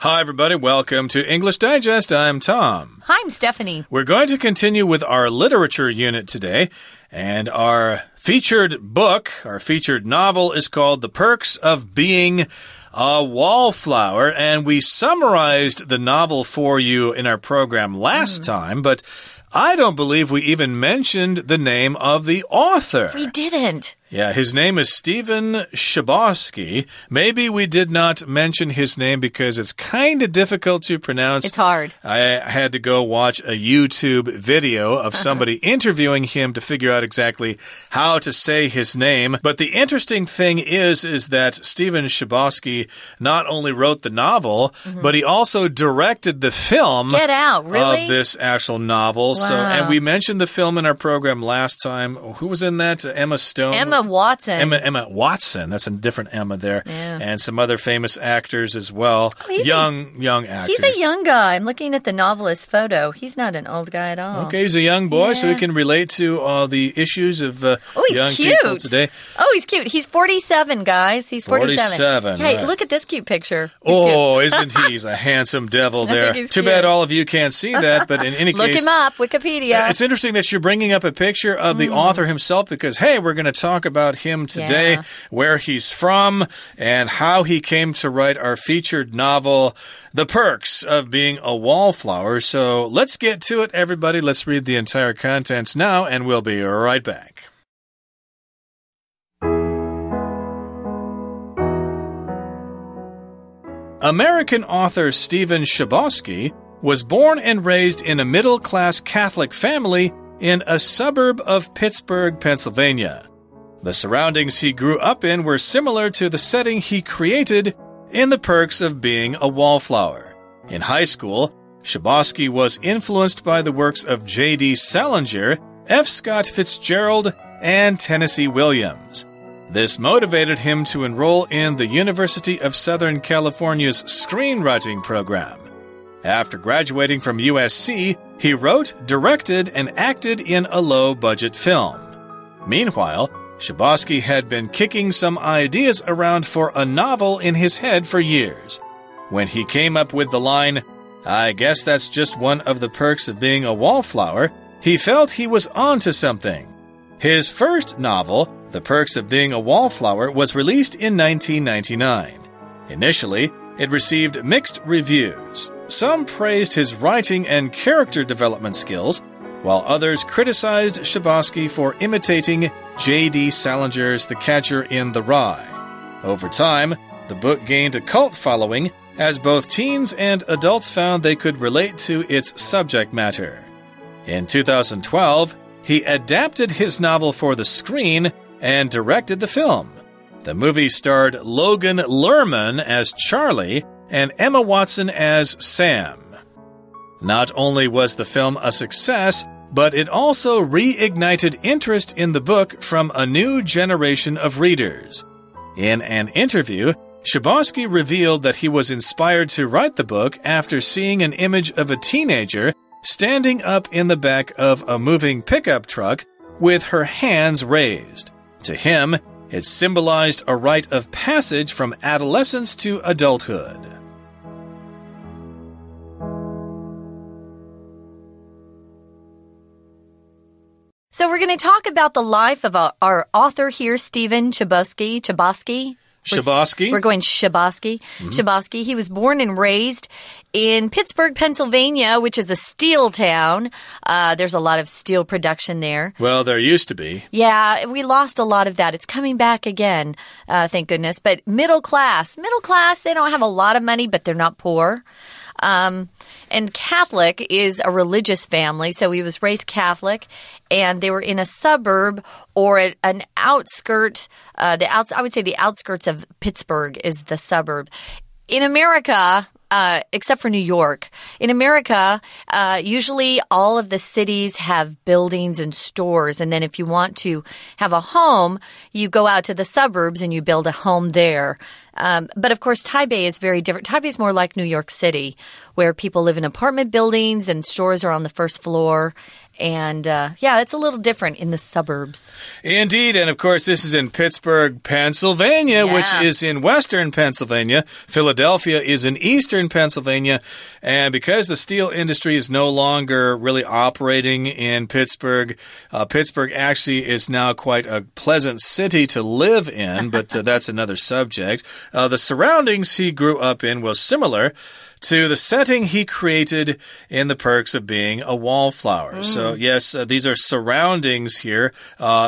Hi, everybody. Welcome to English Digest. I'm Tom. Hi, I'm Stephanie. We're going to continue with our literature unit today. And our featured book, our featured novel is called The Perks of Being a Wallflower. And we summarized the novel for you in our program last time, but I don't believe we even mentioned the name of the author. We didn't. Yeah, his name is Stephen Chbosky. Maybe we did not mention his name because it's kind of difficult to pronounce. It's hard. I had to go watch a YouTube video of somebody interviewing him to figure out exactly how to say his name. But the interesting thing is that Stephen Chbosky not only wrote the novel, but he also directed the film Get out, really? of this actual novel. Wow. So, and we mentioned the film in our program last time. Who was in that? Emma Stone? Emma Watson. Emma Watson. That's a different Emma there. Yeah. And some other famous actors as well. Oh, young actors. He's a young guy. I'm looking at the novelist's photo. He's not an old guy at all. Okay, he's a young boy, so he can relate to all the issues of young people today. Oh, he's cute. He's 47, guys. He's 47. Hey, right. Look at this cute picture. Isn't he? He's a handsome devil there. Too cute. Bad all of you can't see that, but in any Look case... him up, Wikipedia. It's interesting that you're bringing up a picture of the author himself because, hey, we're going to talk about him today, where he's from, and how he came to write our featured novel, The Perks of Being a Wallflower. So let's get to it, everybody. Let's read the entire contents now, and we'll be right back. American author Stephen Chbosky was born and raised in a middle-class Catholic family in a suburb of Pittsburgh, Pennsylvania. The surroundings he grew up in were similar to the setting he created in The Perks of Being a Wallflower. In high school, Chbosky was influenced by the works of J.D. Salinger, F. Scott Fitzgerald, and Tennessee Williams. This motivated him to enroll in the University of Southern California's screenwriting program. After graduating from USC, he wrote, directed, and acted in a low-budget film. Meanwhile, Chbosky had been kicking some ideas around for a novel in his head for years. When he came up with the line, "I guess that's just one of the perks of being a wallflower," he felt he was onto something. His first novel, The Perks of Being a Wallflower, was released in 1999. Initially, it received mixed reviews. Some praised his writing and character development skills, while others criticized Chbosky for imitating J.D. Salinger's The Catcher in the Rye. Over time, the book gained a cult following as both teens and adults found they could relate to its subject matter. In 2012, he adapted his novel for the screen and directed the film. The movie starred Logan Lerman as Charlie and Emma Watson as Sam. Not only was the film a success, but it also reignited interest in the book from a new generation of readers. In an interview, Chbosky revealed that he was inspired to write the book after seeing an image of a teenager standing up in the back of a moving pickup truck with her hands raised. To him, it symbolized a rite of passage from adolescence to adulthood. So we're going to talk about the life of our author here, Stephen Chbosky. We're going Chbosky. Chbosky. He was born and raised in Pittsburgh, Pennsylvania, which is a steel town. There's a lot of steel production there. Well, there used to be. Yeah, we lost a lot of that. It's coming back again, thank goodness. But middle class, they don't have a lot of money, but they're not poor. And Catholic is a religious family, so he was raised Catholic, and they were in a suburb or an outskirt. I would say the outskirts of Pittsburgh is the suburb. In America, except for New York, in America, usually all of the cities have buildings and stores, and then if you want to have a home, you go out to the suburbs and you build a home there. But of course, Taipei is very different. Taipei is more like New York City, where people live in apartment buildings and stores are on the first floor. And, yeah, it's a little different in the suburbs. Indeed. And, of course, this is in Pittsburgh, Pennsylvania, which is in western Pennsylvania. Philadelphia is in eastern Pennsylvania. And because the steel industry is no longer really operating in Pittsburgh, Pittsburgh actually is now quite a pleasant city to live in, but that's another subject. The surroundings he grew up in was similar to the setting he created in The Perks of Being a Wallflower. So, yes, these are surroundings here.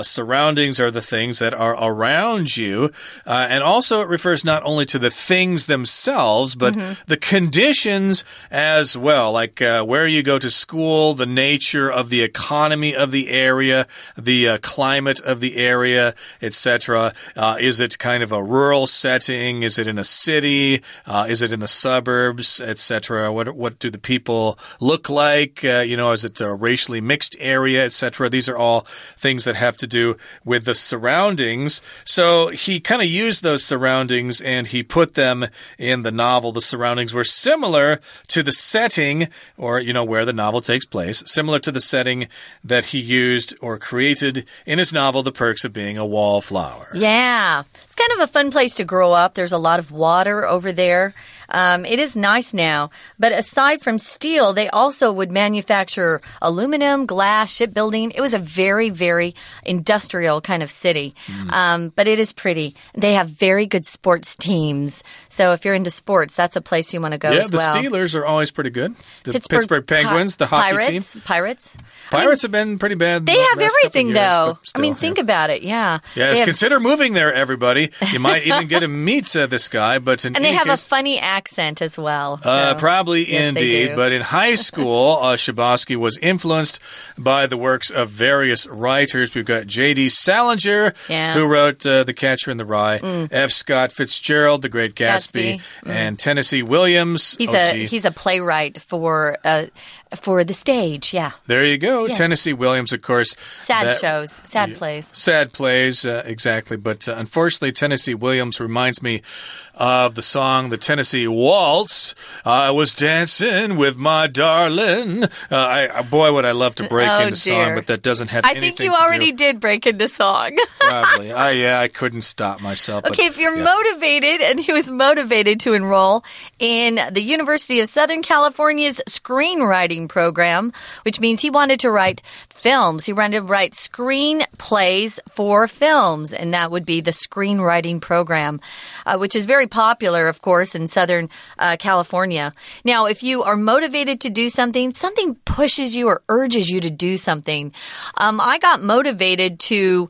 Surroundings are the things that are around you. And also it refers not only to the things themselves, but the conditions as well, like where you go to school, the nature of the economy of the area, the climate of the area, etc. Is it kind of a rural setting? Is it in a city? Is it in the suburbs? Etc. What do the people look like? Is it a racially mixed area, etc.? These are all things that have to do with the surroundings. So he kind of used those surroundings and he put them in the novel. The surroundings were similar to the setting, or, where the novel takes place, similar to the setting that he used or created in his novel, The Perks of Being a Wallflower. Yeah. It's kind of a fun place to grow up. There's a lot of water over there. It is nice now, but aside from steel, they also would manufacture aluminum, glass, shipbuilding. It was a very, very industrial kind of city, but it is pretty. They have very good sports teams, so if you're into sports, that's a place you want to go as well. Yeah, the Steelers are always pretty good. The Pittsburgh Penguins, the hockey team. Pirates. Pirates have been pretty bad. They have everything, though. Still, think about it, yeah. Yes, consider moving there, everybody. You might even get to meet this guy, but in and they have case, a funny accent as well. So. Probably, yes, indeed. But in high school, Schabowski was influenced by the works of various writers. We've got J.D. Salinger, who wrote The Catcher in the Rye, F. Scott Fitzgerald, The Great Gatsby, and Tennessee Williams. He's a playwright for the stage, yeah. There you go. Yes. Tennessee Williams, of course. Sad plays. Sad plays, exactly. But unfortunately, Tennessee Williams reminds me of the song The Tennessee Waltz. I was dancing with my darling. Boy, would I love to break into song, but that doesn't have anything to do. I think you already did break into song. Probably. I couldn't stop myself. Okay, if you're motivated, and he was motivated to enroll in the University of Southern California's screenwriting program, which means he wanted to write films. He wanted to write screenplays for films, and that would be the screenwriting program, which is very popular, of course, in Southern California. Now, if you are motivated to do something, something pushes you or urges you to do something. I got motivated to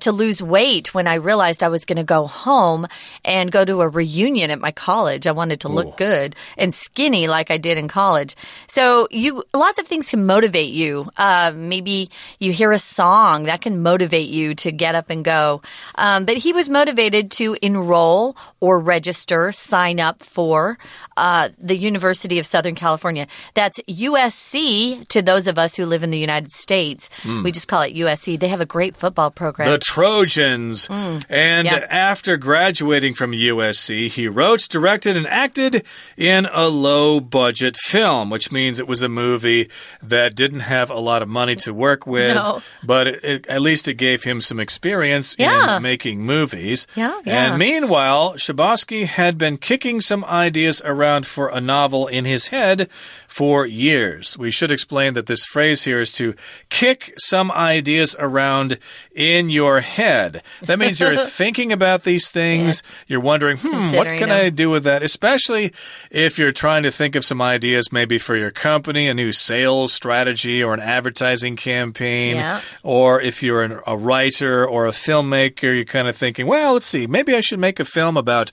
lose weight when I realized I was going to go home and go to a reunion at my college. I wanted to look good and skinny like I did in college. So lots of things can motivate you. Maybe you hear a song that can motivate you to get up and go. But he was motivated to enroll or register, sign up for the University of Southern California. That's USC to those of us who live in the United States. We just call it USC. They have a great football program. The Trojans. And after graduating from USC, he wrote, directed, and acted in a low-budget film, which means it was a movie that didn't have a lot of money to work with, but at least it gave him some experience in making movies. And meanwhile, Schabowski had been kicking some ideas around for a novel in his head for years. We should explain that this phrase here is to kick some ideas around in your head. That means you're thinking about these things. You're wondering, what can I do with that? Especially if you're trying to think of some ideas maybe for your company, a new sales strategy or an advertising campaign. Or if you're a writer or a filmmaker, you're kind of thinking, well, let's see, maybe I should make a film about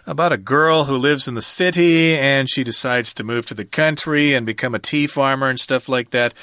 a girl who lives in the city and she decides to move to the country and become a tea farmer and stuff like that.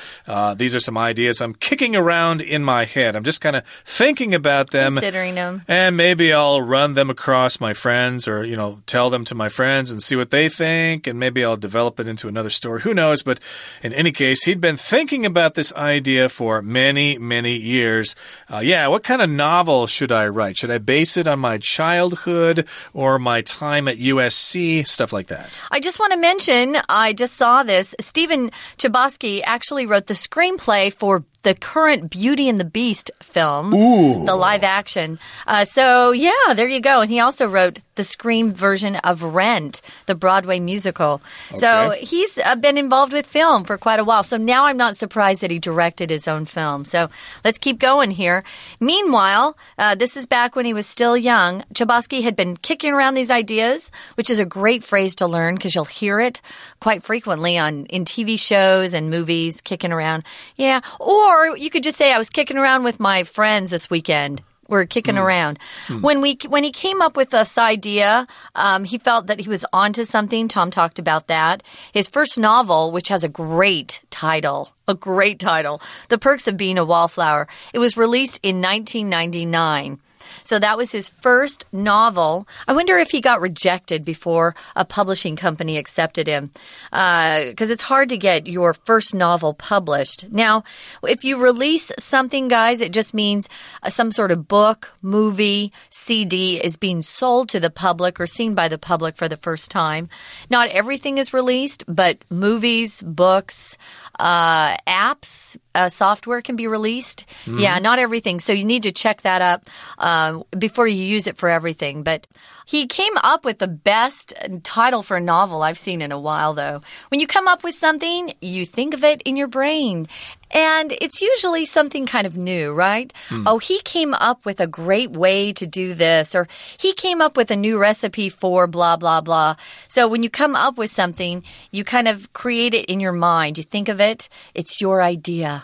These are some ideas I'm kicking around in my head. I'm just kind of thinking about them. Considering them. And maybe I'll run them across my friends or, tell them to my friends and see what they think. And maybe I'll develop it into another story. Who knows? But in any case, he'd been thinking about this idea for many, many years. What kind of novel should I write? Should I base it on my childhood or my time at USC? Stuff like that. I just want to mention, I just saw this. Stephen Chbosky actually wrote the screenplay for the current Beauty and the Beast film, the live action. There you go. And he also wrote the screen version of Rent, the Broadway musical. Okay. So he's been involved with film for quite a while. So now I'm not surprised that he directed his own film. So let's keep going here. Meanwhile, this is back when he was still young. Chbosky had been kicking around these ideas, which is a great phrase to learn because you'll hear it quite frequently in TV shows and movies, kicking around. Yeah. Or you could just say, I was kicking around with my friends this weekend. We're kicking around. When he came up with this idea, he felt that he was onto something. Tom talked about that. His first novel, which has a great title, The Perks of Being a Wallflower. It was released in 1999. So that was his first novel. I wonder if he got rejected before a publishing company accepted him. Because it's hard to get your first novel published. Now, if you release something, guys, it just means some sort of book, movie, CD is being sold to the public or seen by the public for the first time. Not everything is released, but movies, books, apps, software can be released. Yeah, not everything. So you need to check that up before you use it for everything. But he came up with the best title for a novel I've seen in a while, though. When you come up with something, you think of it in your brain. And it's usually something kind of new, right? Oh, he came up with a great way to do this, or he came up with a new recipe for blah, blah, blah. So when you come up with something, you kind of create it in your mind. You think of it, it's your idea.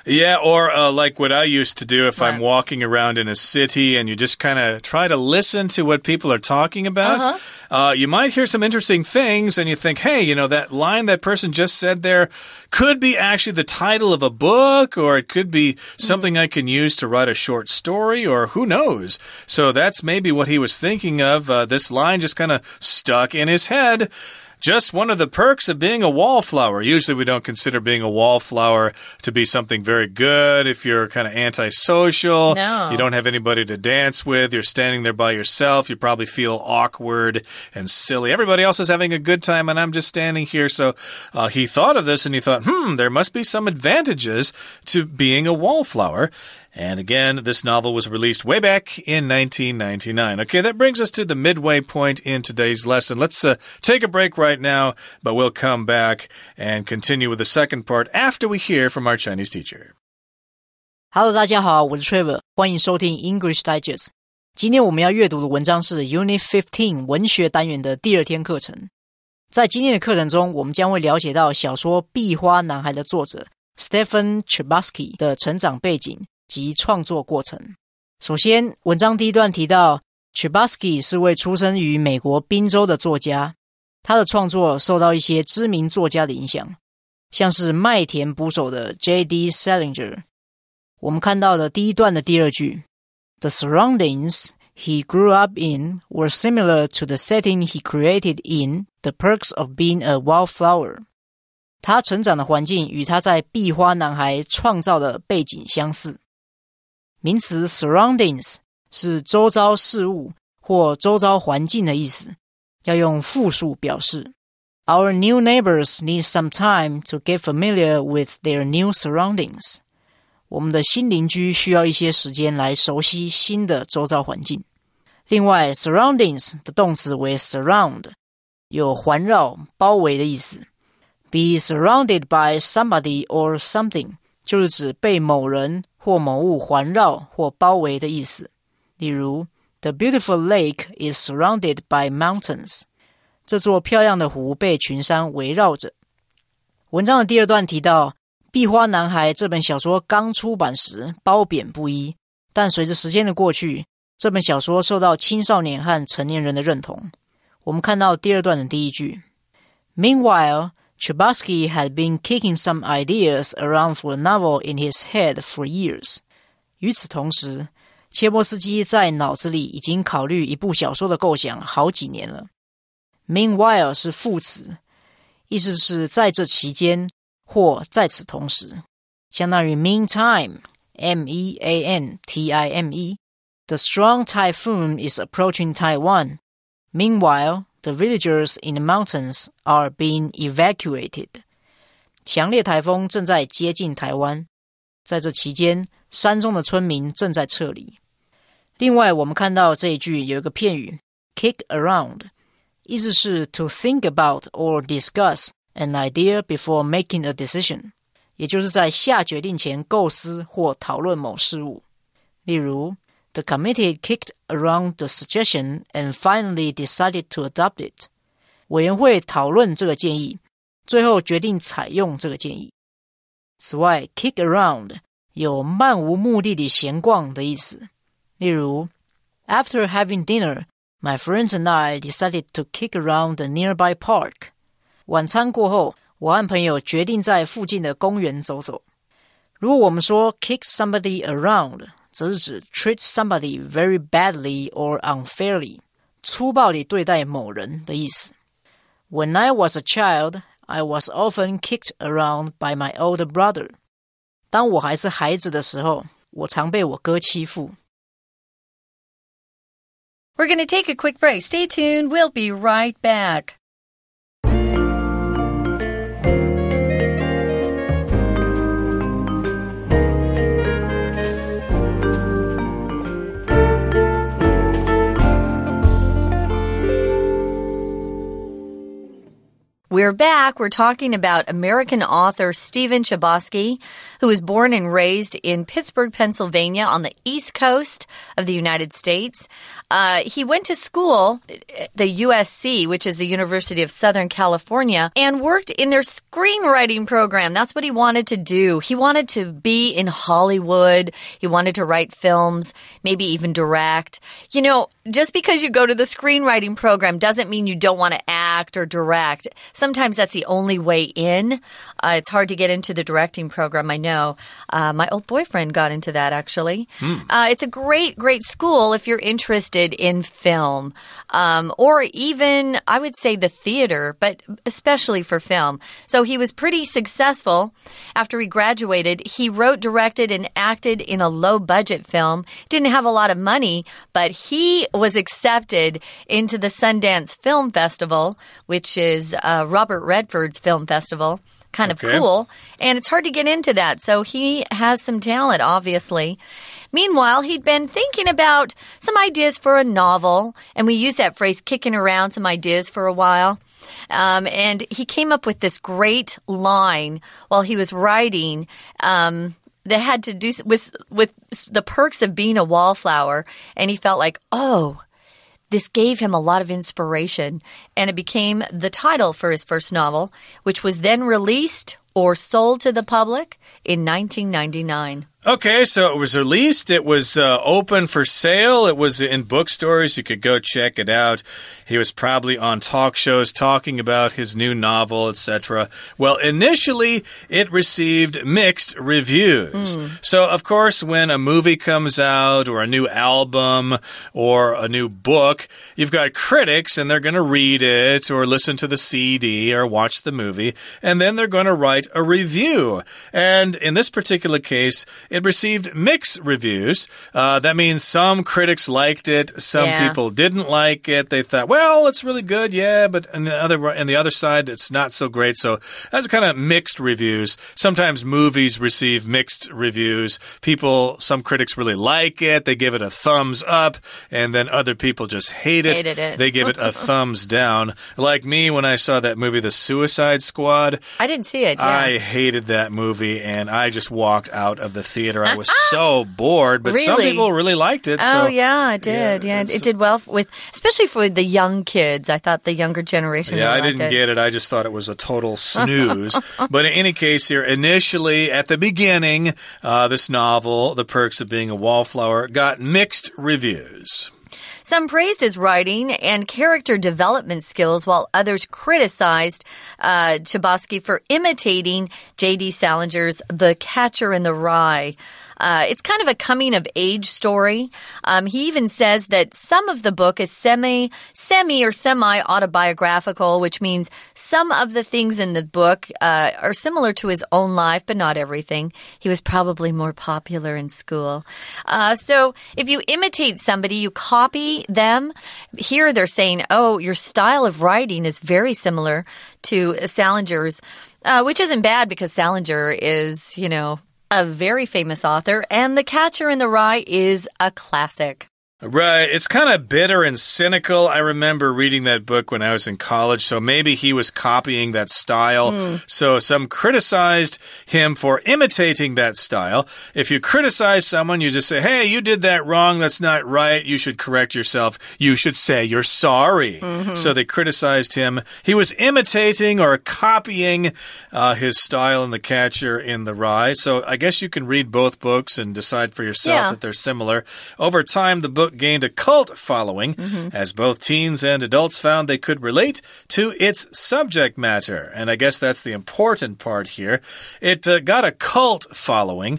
Yeah, or like what I used to do if I'm walking around in a city and you just kind of try to listen to what people are talking about. You might hear some interesting things and you think, hey, that line that person just said there could be actually the title of a book, or it could be something I can use to write a short story, or who knows. So that's maybe what he was thinking of. This line just kind of stuck in his head. Just one of the perks of being a wallflower. Usually we don't consider being a wallflower to be something very good. If you're kind of antisocial, you don't have anybody to dance with, you're standing there by yourself, you probably feel awkward and silly. Everybody else is having a good time and I'm just standing here. So he thought of this and he thought, there must be some advantages to being a wallflower. And again, this novel was released way back in 1999. Okay, that brings us to the midway point in today's lesson. Let's take a break right now, but we'll come back and continue with the second part after we hear from our Chinese teacher. Hello， 大家好，我是 Trevor， 欢迎收听 English Digest。今天我们要阅读的文章是 Unit 15文学单元的第二天课程。在今天的课程中，我们将会了解到小说《壁花男孩》的作者 Stephen Chbosky 的成长背景及创作过程。首先，文章第一段提到 Chbosky 是位出生于美国宾州的作家，他的创作受到一些知名作家的影响，像是麦田捕手的 J.D. Salinger。我们看到的第一段的第二句 The surroundings he grew up in were similar to the setting he created in The Perks of Being a Wallflower。他成长的环境与他在壁花男孩创造的背景相似。名词 surroundings 是周遭事物或周遭环境的意思，要用复数表示。Our new neighbors need some time to get familiar with their new surroundings. 我们的新邻居需要一些时间来熟悉新的周遭环境。另外 surroundings 的动词为 surround， 有环绕、包围的意思。Be surrounded by somebody or something 就是指被某人或某物环绕或包围的意思。例如 The beautiful lake is surrounded by mountains. 这座漂亮的湖被群山围绕着。文章的第二段提到壁花男孩这本小说刚出版时褒贬不一，但随着时间的过去，这本小说受到青少年和成年人的认同。我们看到第二段的第一句 Meanwhile, Chbosky had been kicking some ideas around for a novel in his head for years. 与此同时，切波斯基在脑子里已经考虑一部小说的构想好几年了。Meanwhile 是副词，意思是在这期间或在此同时。相当于 meantime, meantime. The strong typhoon is approaching Taiwan. Meanwhile, the villagers in the mountains are being evacuated. 强烈台风正在接近台湾，在这期间，山中的村民正在撤离。另外，我们看到这一句有一个片语 kick around， 意思是 to think about or discuss an idea before making a decision， 也就是在下决定前构思或讨论某事物。例如The committee kicked around the suggestion and finally decided to adopt it. 委员会讨论这个建议，最后决定采用这个建议。此外 kick around 有漫无目的地闲逛的意思。例如 After having dinner, my friends and I decided to kick around the nearby park. 晚餐过后，我和朋友决定在附近的公园走走。如果我们说 kick somebody around，则是指 treat somebody very badly or unfairly， 粗暴地对待某人的意思。When I was a child, I was often kicked around by my older brother. 当我还是孩子的时候，我常被我哥欺负。We're going to take a quick break. Stay tuned. We'll be right back. We're back. We're talking about American author Stephen Chbosky, who was born and raised in Pittsburgh, Pennsylvania, on the East Coast of the United States. He went to school, the USC, which is the University of Southern California, and worked in their screenwriting program. That's what he wanted to do. He wanted to be in Hollywood. He wanted to write films, maybe even direct. You know, just because you go to the screenwriting program doesn't mean you don't want to act or direct. Sometimes that's the only way in. It's hard to get into the directing program, I know. My old boyfriend got into that, actually. It's a great, great school if you're interested in film. Or even, I would say, the theater, but especially for film. So he was pretty successful after he graduated. He wrote, directed, and acted in a low-budget film. Didn't have a lot of money, but he was accepted into the Sundance Film Festival, which is Robert Redford's film festival. Kind of cool. And it's hard to get into that. So he has some talent, obviously. Meanwhile, he'd been thinking about some ideas for a novel. And we use that phrase, kicking around some ideas for a while. And he came up with this great line while he was writing that had to do with the perks of being a wallflower. And he felt like, this gave him a lot of inspiration, and it became the title for his first novel, which was then released or sold to the public in 1999. Okay, so it was released. It was open for sale. It was in bookstores. You could go check it out. He was probably on talk shows talking about his new novel, etc. Well, initially, it received mixed reviews. So, of course, when a movie comes out or a new album or a new book, you've got critics, and they're going to read it or listen to the CD or watch the movie, and then they're going to write a review. And in this particular case, it received mixed reviews. That means some critics liked it, some people didn't like it. They thought, well, it's really good, but on the other side, it's not so great. So that's kind of mixed reviews. Sometimes movies receive mixed reviews. Some critics really like it. They give it a thumbs up, and then other people just hated it. They give it a thumbs down. Like me when I saw that movie, The Suicide Squad. I didn't see it. I hated that movie, and I just walked out of the theater. I was so bored, but some people really liked it. So, it did. Yeah, it did well especially for the young kids. I thought the younger generation. Yeah, I didn't get it. I just thought it was a total snooze. But in any case, here initially at the beginning, this novel, The Perks of Being a Wallflower, got mixed reviews. Some praised his writing and character development skills, while others criticized Chbosky for imitating J.D. Salinger's The Catcher in the Rye. It's kind of a coming-of-age story. He even says that some of the book is semi-autobiographical, which means some of the things in the book are similar to his own life, but not everything. He was probably more popular in school. So if you imitate somebody, you copy them. Here they're saying, oh, your style of writing is very similar to Salinger's, which isn't bad because Salinger is, a very famous author, and The Catcher in the Rye is a classic. Right. It's kind of bitter and cynical. I remember reading that book when I was in college, so maybe he was copying that style. So some criticized him for imitating that style. If you criticize someone, you just say, hey, you did that wrong. That's not right. You should correct yourself. You should say you're sorry. So they criticized him. He was imitating or copying his style in The Catcher in the Rye. So I guess you can read both books and decide for yourself that they're similar. Over time, the book gained a cult following, as both teens and adults found they could relate to its subject matter. And I guess that's the important part here. It got a cult following.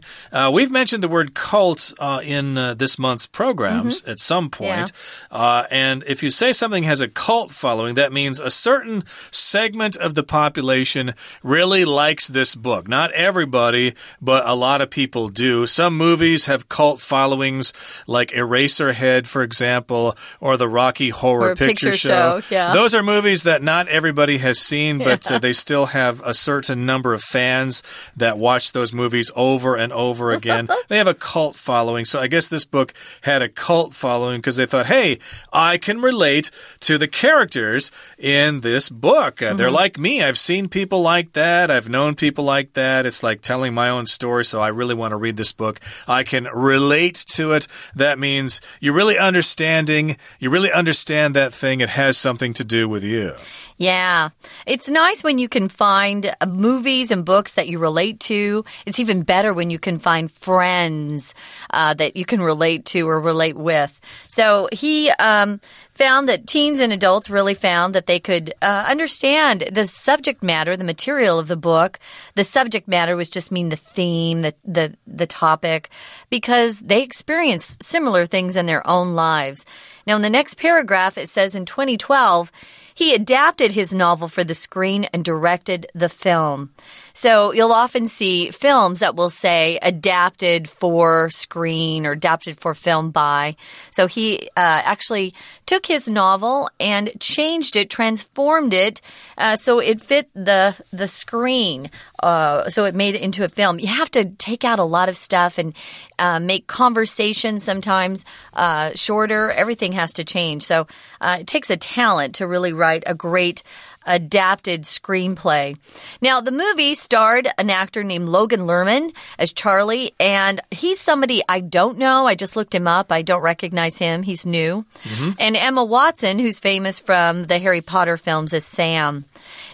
We've mentioned the word cult in this month's programs at some point. And if you say something has a cult following, that means a certain segment of the population really likes this book. Not everybody, but a lot of people do. Some movies have cult followings, like Eraserhead, for example, or the Rocky Horror Picture Show. Those are movies that not everybody has seen, but they still have a certain number of fans that watch those movies over and over again. They have a cult following. So I guess this book had a cult following because they thought, hey, I can relate to the characters in this book. They're like me. I've seen people like that. I've known people like that. It's like telling my own story, so I really want to read this book. I can relate to it. That means you really understand that thing. It has something to do with you. Yeah. It's nice when you can find movies and books that you relate to. It's even better when you can find friends that you can relate to or relate with. So he found that teens and adults really found that they could understand the subject matter, the material of the book. The subject matter was just mean the theme, the topic, because they experienced similar things in their own lives. Now, in the next paragraph, it says in 2012, he adapted his novel for the screen and directed the film. So you'll often see films that will say adapted for screen or adapted for film by. So he actually took his novel and changed it, transformed it so it fit the screen. So it made it into a film. You have to take out a lot of stuff and make conversations sometimes shorter. Everything has to change. So it takes a talent to really write a great adapted screenplay. Now, the movie starred an actor named Logan Lerman as Charlie, and he's somebody I don't know. I just looked him up. I don't recognize him. He's new. And Emma Watson, who's famous from the Harry Potter films, as Sam.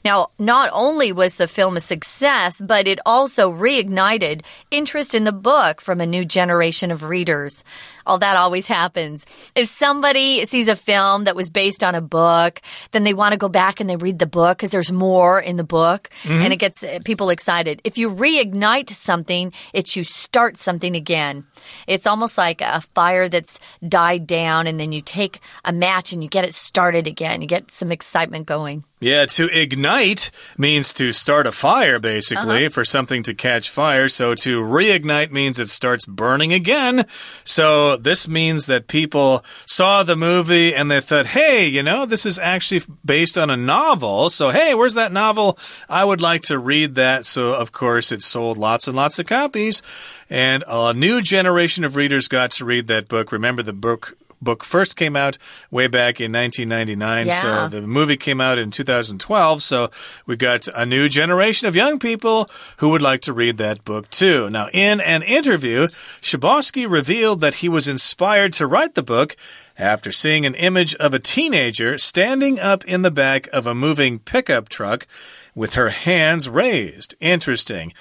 Now, not only was the film a success, but it also reignited interest in the book from a new generation of readers. Oh, that always happens. If somebody sees a film that was based on a book, then they want to go back and they read the book because there's more in the book, and it gets people excited. If you reignite something, you start something again. It's almost like a fire that's died down, and then you take a match and you get it started again. You get some excitement going. Yeah, to ignite means to start a fire, basically, for something to catch fire. So to reignite means it starts burning again. So this means that people saw the movie and they thought, hey, this is actually based on a novel. So, hey, where's that novel? I would like to read that. So, of course, it sold lots and lots of copies. And a new generation of readers got to read that book. Remember, the book first came out way back in 1999. So the movie came out in 2012. So we got a new generation of young people who would like to read that book too. Now, in an interview, Schabowski revealed that he was inspired to write the book after seeing an image of a teenager standing up in the back of a moving pickup truck with her hands raised. Interesting.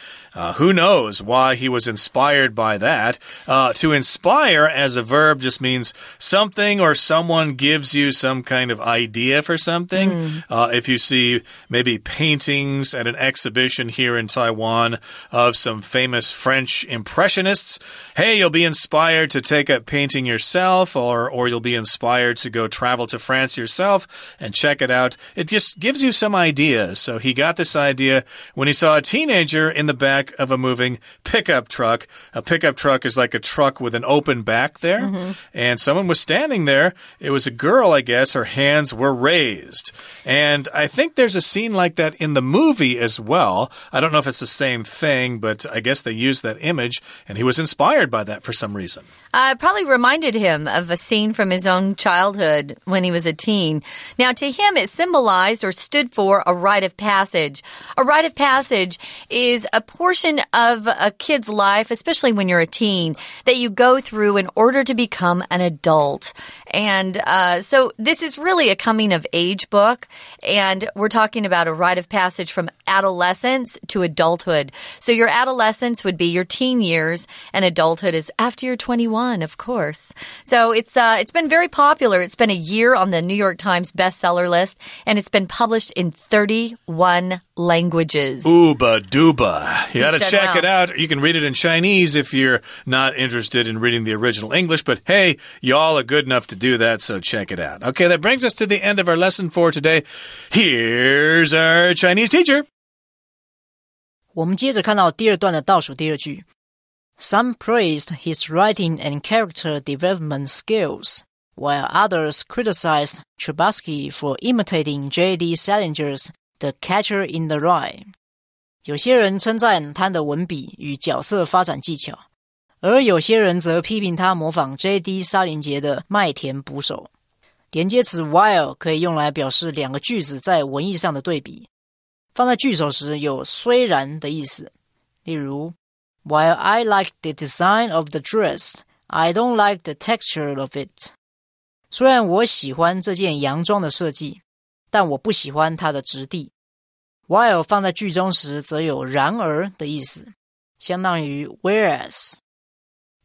Who knows why he was inspired by that? To inspire as a verb just means something or someone gives you some kind of idea for something. If you see maybe paintings at an exhibition here in Taiwan of some famous French impressionists, hey, you'll be inspired to take up painting yourself, or you'll be inspired to go travel to France yourself and check it out. It just gives you some ideas. So he got this idea when he saw a teenager in the back of a moving pickup truck. A pickup truck is like a truck with an open back there. And someone was standing there. It was a girl, I guess. Her hands were raised. And I think there's a scene like that in the movie as well. I don't know if it's the same thing, but I guess they used that image, and he was inspired by that for some reason. It probably reminded him of a scene from his own childhood when he was a teen. Now, to him, it symbolized or stood for a rite of passage. A rite of passage is a portion of a kid's life, especially when you're a teen, that you go through in order to become an adult. And so this is really a coming-of-age book, and we're talking about a rite of passage from adolescence to adulthood. So your adolescence would be your teen years, and adulthood is after you're 21, of course. So it's been very popular. It's been a year on the New York Times bestseller list, and it's been published in 31 languages. Ooba dooba. You gotta check it out. You can read it in Chinese if you're not interested in reading the original English, but hey, y'all are good enough to do that, so check it out. Okay, that brings us to the end of our lesson for today. Here's our Chinese teacher. 我们接着看到第二段的倒数第二句。Some praised his writing and character development skills, while others criticized Chbosky for imitating J.D. Salinger's The Catcher in the Rye. 有些人称赞他的文笔与角色发展技巧，而有些人则批评他模仿 J.D. 沙林杰的麦田捕手。连接词 while 可以用来表示两个句子在文意上的对比，放在句首时有虽然的意思。例如 While I like the design of the dress, I don't like the texture of it. 虽然我喜欢这件洋装的设计，但我不喜欢它的质地。While 放在句中时则有然而的意思，相当于 whereas,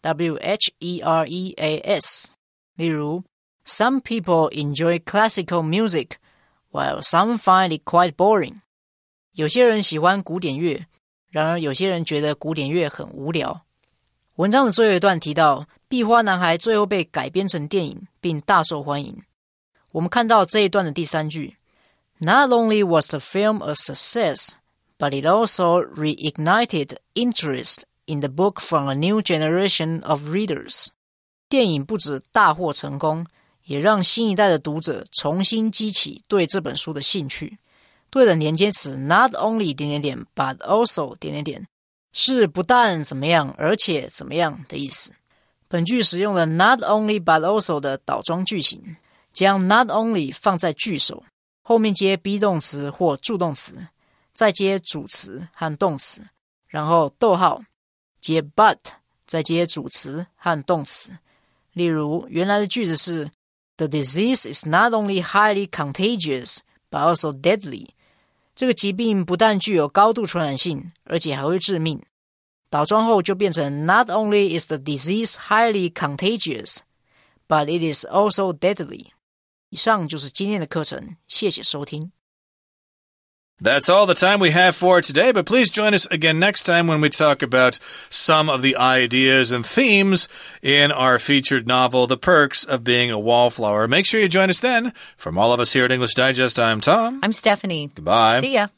whereas. 例如 Some people enjoy classical music, while some find it quite boring. 有些人喜欢古典乐，然而有些人觉得古典乐很无聊。文章的最后一段提到壁花男孩最后被改编成电影并大受欢迎。我们看到这一段的第三句 Not only was the film a success, but it also reignited interest in the book from a new generation of readers. 电影不止大获成功，也让新一代的读者重新激起对这本书的兴趣。对等连接词 not only ... but also ... 是不但怎么样而且怎么样的意思。本句使用了 not only but also 的倒装句型，将 not only 放在句首，后面接 be 动词或助动词，再接主词和动词，然后逗号接 but， 再接主词和动词。例如原来的句子是 The disease is not only highly contagious but also deadly. 这个疾病不但具有高度传染性，而且还会致命。倒装后就变成 Not only is the disease highly contagious, but it is also deadly. 以上就是今天的课程，谢谢收听。That's all the time we have for today, but please join us again next time when we talk about some of the ideas and themes in our featured novel, The Perks of Being a Wallflower. Make sure you join us then. From all of us here at English Digest, I'm Tom. I'm Stephanie. Goodbye. See ya.